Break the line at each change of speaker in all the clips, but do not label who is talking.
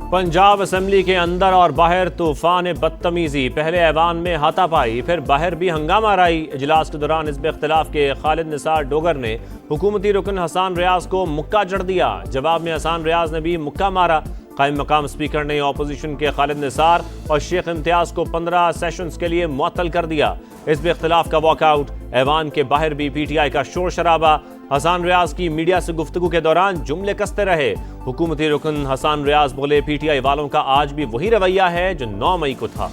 Punjab assembly के अंदर और बाहर तूफान बदतमीजी। पहले ऐवान में हाथापाई, फिर बाहर भी हंगामा राई। इजलास के दौरान हिज़्ब इख्तिलाफ के खालिद निसार डोगर ने हुकूमती रुकन हसन रियाज को मुक्का जड़ दिया। जवाब में हसन रियाज ने भी मुक्का मारा। कायम मकाम स्पीकर ने अपोजिशन के खालिद निसार और शेख इम्तियाज को 15 सेशंस के लिए मुअत्तल कर दिया। हिज़्ब इख्तिलाफ का वॉकआउट, ऐवान के बाहर भी PTI का शोर शराबा। हसन रियाज की मीडिया से गुफ्तगू के दौरान जुमले कसते रहे। हुकूमती रुकन हसन रियाज बोले, PTI वालों का आज भी वही रवैया है जो 9 मई को था।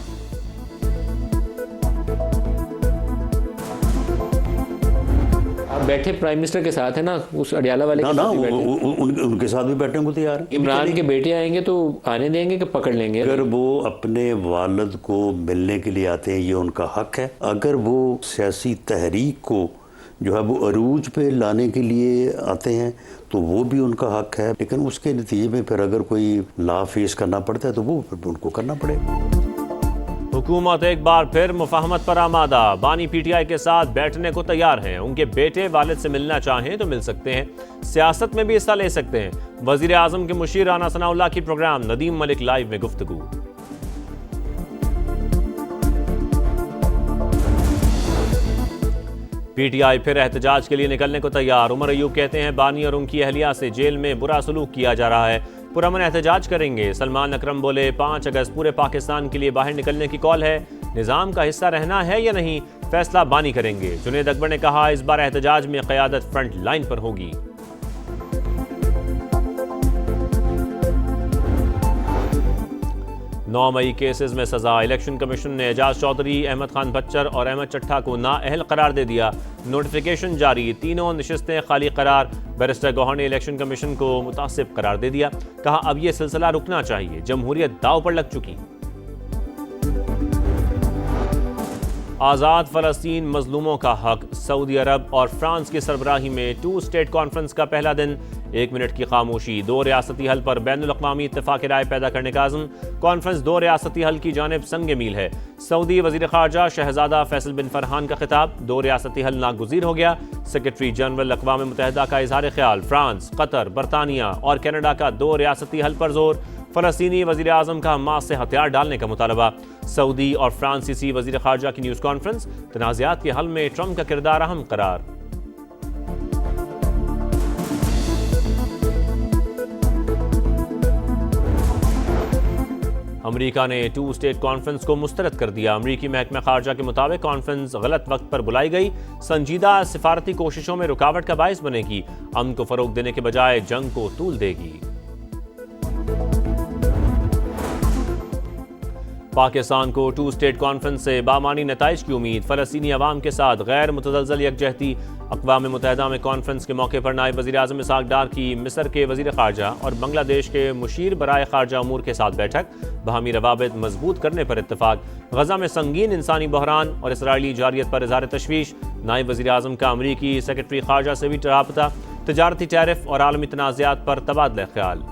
आप बैठे प्राइम मिनिस्टर के साथ है ना, उस अडियाला वाले
उनके साथ भी बैठने को तैयार है।
इमरान के बेटे आएंगे तो आने देंगे कि पकड़ लेंगे?
अगर वो अपने वालिद को मिलने के लिए आते हैं, ये उनका हक है। अगर वो सियासी तहरीक को जो है वो अरूज पे लाने के लिए आते हैं तो वो भी उनका हक है। लेकिन उसके नतीजे में फिर अगर कोई ला फेस करना पड़ता है तो वो उनको करना पड़ेगा।
हुकूमत एक बार फिर मुफाहमत पर आमादा। बानी PTI के साथ बैठने को तैयार हैं। उनके बेटे वालिद से मिलना चाहें तो मिल सकते हैं, सियासत में भी हिस्सा ले सकते हैं। वजीर आजम के मुशीर राना सनाउल्लाह की प्रोग्राम नदीम मलिक लाइव में गुफ्तगू। PTI फिर एहतजाज के लिए निकलने को तैयार। उमर अयूब कहते हैं, बानी और उनकी अहलिया से जेल में बुरा सलूक किया जा रहा है, पुरअमन एहतजाज करेंगे। सलमान अकरम बोले, 5 अगस्त पूरे पाकिस्तान के लिए बाहर निकलने की कॉल है, निज़ाम का हिस्सा रहना है या नहीं फैसला बानी करेंगे। जुनेद अकबर ने कहा, इस बार एहतजाज में क़यादत फ्रंट लाइन पर होगी। 9 मई केसेस में सजा। इलेक्शन कमीशन ने एजाज चौधरी, अहमद खान बच्चर और अहमद चट्टा को नाअहल करार दे दिया। नोटिफिकेशन जारी, तीनों नशिस्तें खाली करार। बैरिस्टर गौहर ने इलेक्शन कमीशन को मुतासिब करार दे दिया। कहा, अब यह सिलसिला रुकना चाहिए, जमहूरियत दाव पर लग चुकी। आज़ाद फ़लस्तीन मजलूमों का हक। सऊदी अरब और फ्रांस की सरबराही में 2 स्टेट कॉन्फ्रेंस का पहला दिन। 1 मिनट की खामोशी। 2 रियासती हल पर बैनुल अक़वामी इत्तेफ़ाक़ राय पैदा करने का अज़्म। कॉन्फ्रेंस 2 रियासती हल की जानिब संग मील है। सऊदी वज़ीर ख़ारजा शहज़ादा फैसल बिन फरहान का खिताब। 2 रियासती हल नागुज़ीर हो गया। सेक्रेटरी जनरल अक़वाम मुत्तहिदा का इज़हार ख़याल। फ्रांस, कतर, बरतानिया और कनाडा का 2 रियासती हल पर जोर। फ़लस्तीनी वज़ीर आज़म का हमास से हथियार डालने का मुतालबा। सऊदी और फ्रांसीसी वज़ीर ख़ारजा की न्यूज़ कॉन्फ्रेंस। तनाज़ात के हल में ट्रंप का किरदार अहम करार। अमरीका ने 2 स्टेट कॉन्फ्रेंस को मुस्तरद कर दिया। अमरीकी महकमा ख़ारजा के मुताबिक कॉन्फ्रेंस गलत वक्त पर बुलाई गई, संजीदा सिफारती कोशिशों में रुकावट का बाइस बनेगी, अमन को फ़रोग देने के बजाय जंग को तूल देगी। पाकिस्तान को 2 स्टेट कॉन्फ्रेंस से बामानी नताइज की उम्मीद। फ़लस्तीनी अवाम के साथ गैर मुतज़लज़ल यकजहती। अक़वाम मुत्तहिदा में कॉन्फ्रेंस के मौके पर नायब वज़ीर आज़म इसहाक़ डार की मिस्र के वज़ीर ख़ारजा और बांग्लादेश के मुशीर बराए ख़ारजा अमूर के साथ बैठक। बाहमी रवाबित मजबूत करने पर इत्तफ़ाक़। गज़ा में संगीन इंसानी बहरान और इसराइली जारियत पर इज़हार तशवीश। नायब वज़ीर आज़म का अमरीकी सेक्रेटरी ख़ारजा से भी राबता। तजारती टैरिफ और आलमी तनाज़ात पर तबादला ख्याल।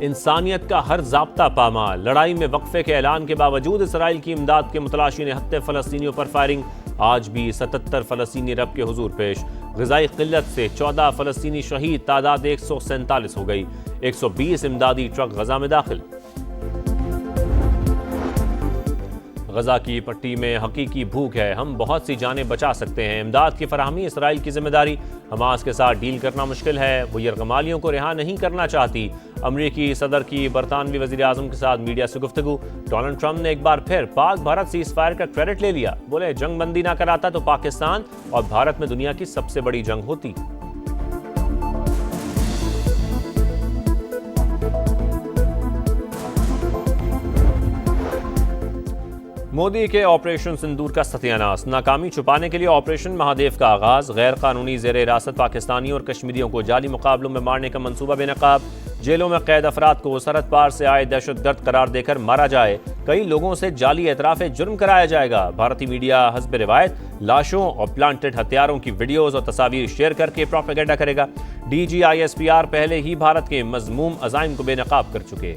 इंसानियत का हर ज़ाब्ता पामाल। लड़ाई में वक्फे के ऐलान के बावजूद इसराइल की इमदाद के मुतलाशी ने हत्ते फ़लस्तीनियों पर फायरिंग। आज भी 77 फ़लस्तीनी रब के हुजूर पेश। ग़िज़ाई क़िल्लत से 14 फ़लस्तीनी शहीद, तादाद 147 हो गई। 120 इमदादी ट्रक गज़ा में दाखिल। गज़ा की पट्टी में हकीकी भूख है, हम बहुत सी जानें बचा सकते हैं। इमदाद की फराहमी इसराइल की जिम्मेदारी। हमास के साथ डील करना मुश्किल है, वो यरगमालियों को रिहा नहीं करना चाहती। अमरीकी सदर की बरतानवी वज़ीर आज़म के साथ मीडिया से गुफ्तगू। डोनाल्ड ट्रंप ने एक बार फिर पाक भारत सीज़ फायर का क्रेडिट ले लिया। बोले, जंग बंदी ना कराता तो पाकिस्तान और भारत में दुनिया की सबसे बड़ी जंग होती। मोदी के ऑपरेशन सिंदूर का सत्यानाश। नाकामी छुपाने के लिए ऑपरेशन महादेव का आगाज। गैर कानूनी जेर हिरासत पाकिस्तानियों और कश्मीरियों को जाली मुकाबलों में मारने का मंसूबा बेनकाब। जेलों में कैद अफराद को सरहद पार से आए दहशतगर्द करार देकर मारा जाए। कई लोगों से जाली एतराफ़ जुर्म कराया जाएगा। भारतीय मीडिया हस्ब रिवायत लाशों और प्लांटेड हथियारों की वीडियोज और तस्वीर शेयर करके प्रोपेगेंडा करेगा। DGISPR पहले ही भारत के मज़मूम अज़ाइम को बेनकाब कर चुके।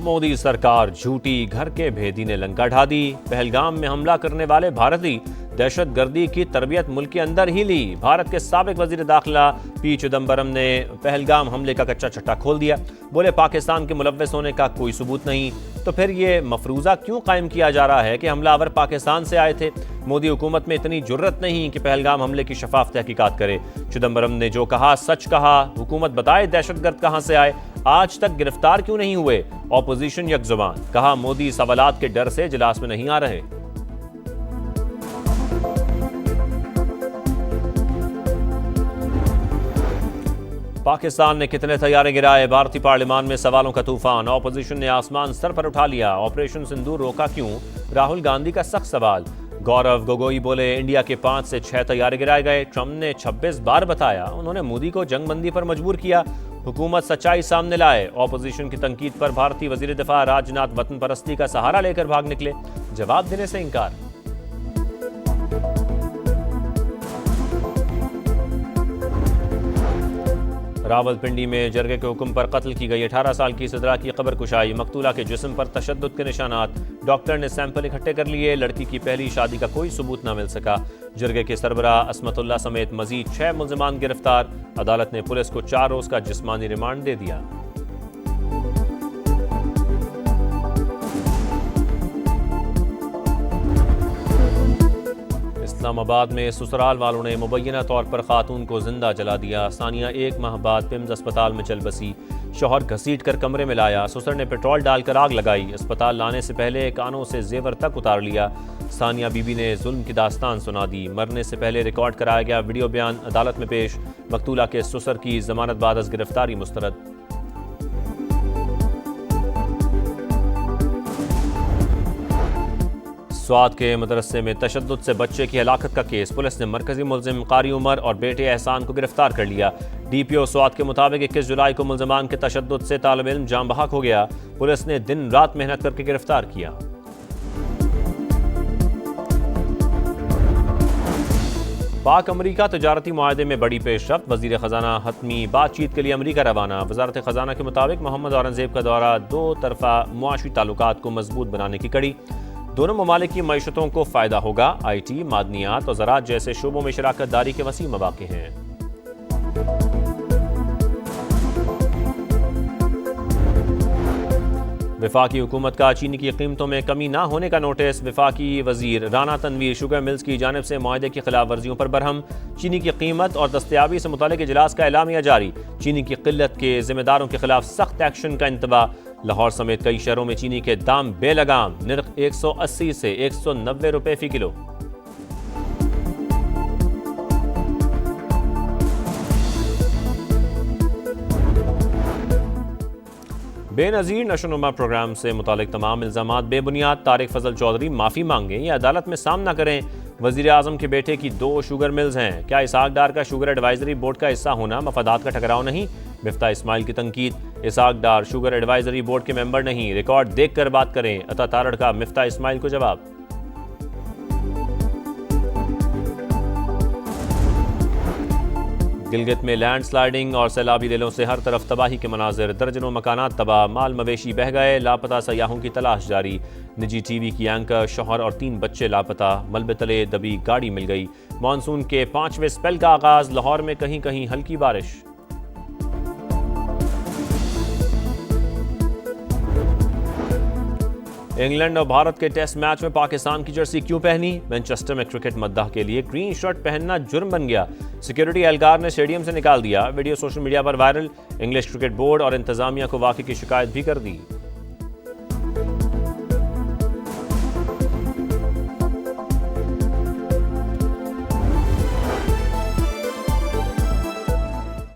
मोदी सरकार झूठी, घर के भेदी ने लंका ढा दी। पहलगाम में हमला करने वाले भारतीय दहशतगर्दी की तरबियत मुल्क के अंदर ही ली। भारत के साबिक वजीर दाखिला पी चिदम्बरम ने पहलगाम हमले का कच्चा चट्टा खोल दिया। बोले पाकिस्तान के मुलव्वस होने का कोई सबूत नहीं, तो फिर ये मफरूज़ा क्यों कायम किया जा रहा है कि हमलावर पाकिस्तान से आए थे। मोदी हुकूमत में इतनी जुर्रत नहीं कि पहलगाम हमले की शफाफ तहकीकात करे। चिदम्बरम ने जो कहा सच कहा। हुकूमत बताए दहशतगर्द कहां से आए, आज तक गिरफ्तार क्यों नहीं हुए। ऑपोजिशन यकजुबान, कहा मोदी सवालात के डर से इजलास में नहीं आ रहे। पाकिस्तान ने कितने तैयारे गिराए, भारतीय पार्लियामान में सवालों का तूफान। ऑपोजिशन ने आसमान सर पर उठा लिया। ऑपरेशन सिंदूर रोका क्यों, राहुल गांधी का सख्त सवाल। गौरव गोगोई बोले इंडिया के 5 से 6 तैयारे गिराए गए। ट्रंप ने 26 बार बताया, उन्होंने मोदी को जंगबंदी पर मजबूर किया। हुकूमत सच्चाई सामने लाए। ऑपोजिशन की तनकीद पर भारतीय वजीर दिफा राजनाथ वतन परस्ती का सहारा लेकर भाग निकले, जवाब देने से इंकार। रावलपिंडी में जरगे के हुक्म पर कत्ल की गई 18 साल की सिद्रा की कब्र कुशाई। मकतूला के जिस्म पर तशद्दुद के निशानात। डॉक्टर ने सैंपल इकट्ठे कर लिए। लड़की की पहली शादी का कोई सबूत न मिल सका। जरगे के सरबराह असमतुल्ला समेत मजीद 6 मुल्जिमान गिरफ्तार। अदालत ने पुलिस को 4 रोज का जिस्मानी रिमांड दे दिया। इस्लामाबाद में ससुराल वालों ने मुबैना तौर पर खातून को जिंदा जला दिया। सानिया 1 माह बाद पिम्स अस्पताल में चल बसी। शौहर घसीट कर कमरे में लाया। ससुर ने पेट्रोल डालकर आग लगाई। अस्पताल लाने से पहले कानों से जेवर तक उतार लिया। सानिया बीबी ने जुल्म की दास्तान सुना दी। मरने से पहले रिकॉर्ड कराया गया वीडियो बयान अदालत में पेश। मकतूला के ससुर की जमानत बाद अज गिरफ्तारी मुस्तरद। स्वात के मदरसे में तशद्दुद से बच्चे की हलाकत का केस। पुलिस ने मरकजी मुलजिम कारी उमर और बेटे एहसान को गिरफ्तार कर लिया। डीपीओ स्वात के मुताबिक 21 जुलाई को मुलजमान के तशद्दुद से तालिब इल्म जाम बहक हो गया। पुलिस ने दिन रात मेहनत करके गिरफ्तार किया। पाक अमरीका तजारती मुआहदे में बड़ी पेशरफ्त। वजीर खजाना हतमी बातचीत के लिए अमरीका रवाना। वजारत खजाना के मुताबिक मोहम्मद औरंगजेब का दौरा 2 तरफा मुआशी ताल्लुकात को मजबूत बनाने की कड़ी। दोनों ममालिक की मईशतों को फ़ायदा होगा। IT, मादनियात और ज़राअत जैसे शोबों में शराकत दारी के वसी मौक़े हैं। वफाकी हुकूमत का चीनी की कीमतों में कमी ना होने का नोटिस। वफाकी वजीर राना तनवीर शुगर मिल्स की जानिब से मुआहदे की खिलाफ वर्जियों पर बरहम। चीनी की कीमत और दस्तयाबी से मुतालिक इजलास का एलामिया जारी। चीनी की किल्लत के जिम्मेदारों के खिलाफ सख्त एक्शन का इंतबा। लाहौर समेत कई शहरों में चीनी के दाम बेलगाम। निर्ख 180 से 190 रुपए फी किलो। बेनज़ीर नशोनुमा प्रोग्राम से मुतालिक तमाम इल्ज़ामात बेबुनियाद। तारिक फजल चौधरी माफ़ी मांगें या अदालत में सामना करें। वज़ीर आज़म के बेटे की 2 शुगर मिल्स हैं। क्या इसहाक डार का शुगर एडवाइजरी बोर्ड का हिस्सा होना मफादात का टकराव नहीं। मिफ्ता इस्माइल की तनकीद। इसहाक डार शुगर एडवाइजरी बोर्ड के मेंबर नहीं, रिकॉर्ड देख कर बात करें। अता तारड़ का मिफ्ता इस्माइल को जवाब। गिलगित में लैंड स्लाइडिंग और सैलाबी रेलों से हर तरफ तबाही के मनाजिर। दर्जनों मकानात तबाह, माल मवेशी बह गए। लापता सयाहों की तलाश जारी। निजी TV की एंकर, शौहर और 3 बच्चे लापता। मलबे तले दबी गाड़ी मिल गई। मानसून के 5वें स्पेल का आगाज। लाहौर में कहीं कहीं हल्की बारिश। इंग्लैंड और भारत के टेस्ट मैच में पाकिस्तान की जर्सी क्यों पहनी। मैनचेस्टर में क्रिकेट मद्दाह के लिए ग्रीन शर्ट पहनना जुर्म बन गया। सिक्योरिटी एहलकार ने स्टेडियम से निकाल दिया। वीडियो सोशल मीडिया पर वायरल। इंग्लिश क्रिकेट बोर्ड और इंतजामिया को वाकई की शिकायत भी कर दी।